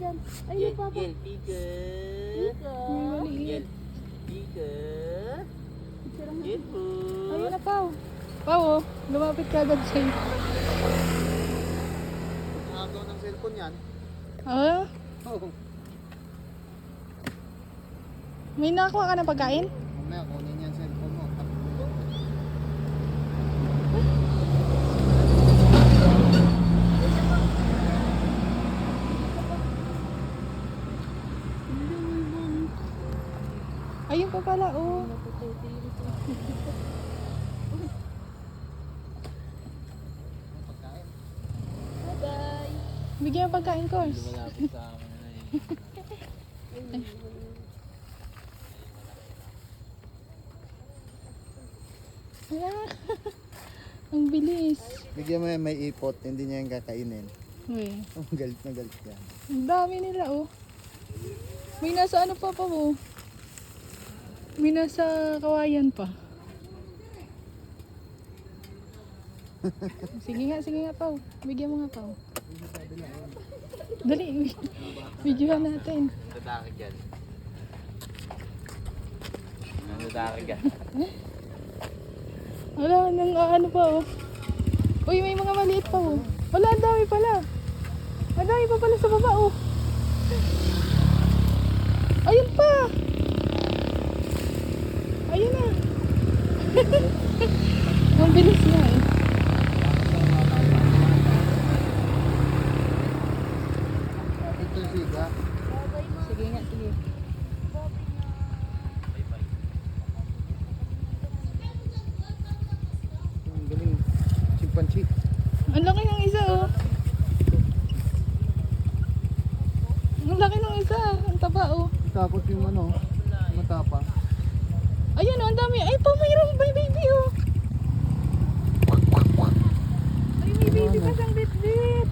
Yan. Ay, Gel, yung papa. gel, piga. Ika. Gel, piga. Gel po. Ayun na, Pao. Pao, oh. Lumapit ka agad sa'yo. Nakagaw ng cellphone yan. Ah, Oo. may nakakuha ka ng pagkain? Mamaya kunin yan cellphone mo. Ayun pa pala, oh. Pagkain. Bye-bye. Bigyan mo pagkain, course. Malapit sa amin na eh. Ah, ang bilis. Bigyan mo yan may ipot, hindi niya yung kakainin. Uy, Oh, galit na galit yan. ang dami nila, oh. May nasa ano pa oh. May nasa kawayan pa. Sige nga, Pao. Bigyan mo nga, Pao. Dali, videohan natin. Dadaki dyan. Dadaki dyan. Wala, nang ano pa, oh. Uy, may mga maliit pa, oh. Wala, ang dami pala. Ang dami pa pala sa baba, oh. Ayun pa. Ayun na. Ang bilis na, eh. Ito yung siga. Sige nga, sige. Ang galing. Chimpanzee. Ang laki ng isa, oh. Ang laki ng isa. Ang taba, oh. Takot yung ano, matapang. Ayun, oh, ang dami. Ay, pa, mayroong may baby, oh. Ay, may baby pa siyang bit-bit.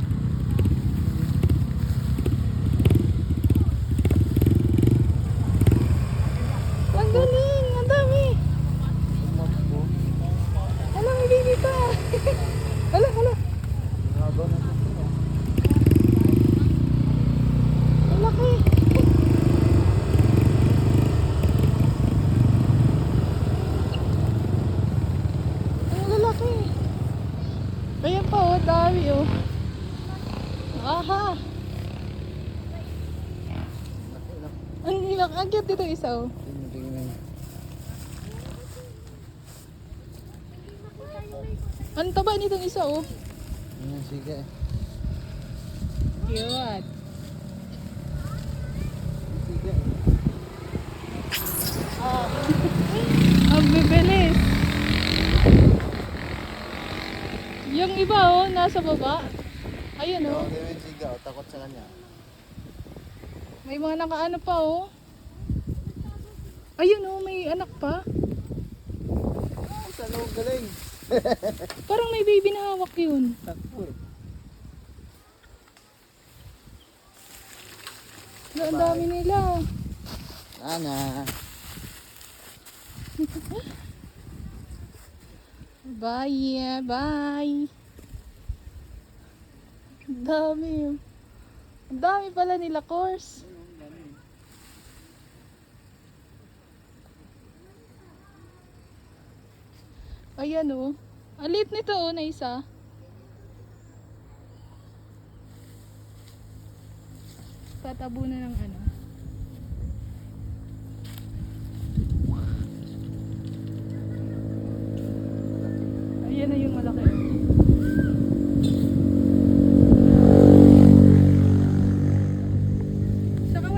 Ang galing, ang dami. Tumakbo. Hala, may baby pa. Hala. Nakagaw ng cellphone. Oh. Ang laki. Ang lalaki. Kaya pa, oh, dami, oh. Aha. Ang ilang, ang cute dito isa, oh. Tingnan. Ang taba nitong isa, oh. Yan yung siga eh. Cute. Yung siga eh. Ang bibilis. Yung iba, oh, nasa baba. Ayun, oh. Hindi mo yung siga, oh, takot sa kanya. May mga nakaano pa, oh. Ayun, oh, may anak pa. Ang salong galing. Parang may baby na hawak yun. Takbo eh. Ang dami nila. Ana. Bye, bye. Ang dami, oh. Ang dami pala nila, course. Ayan, oh. Ang liit nito, oh, na isa. Tatabunan ng ano. Ayan na yung malaki.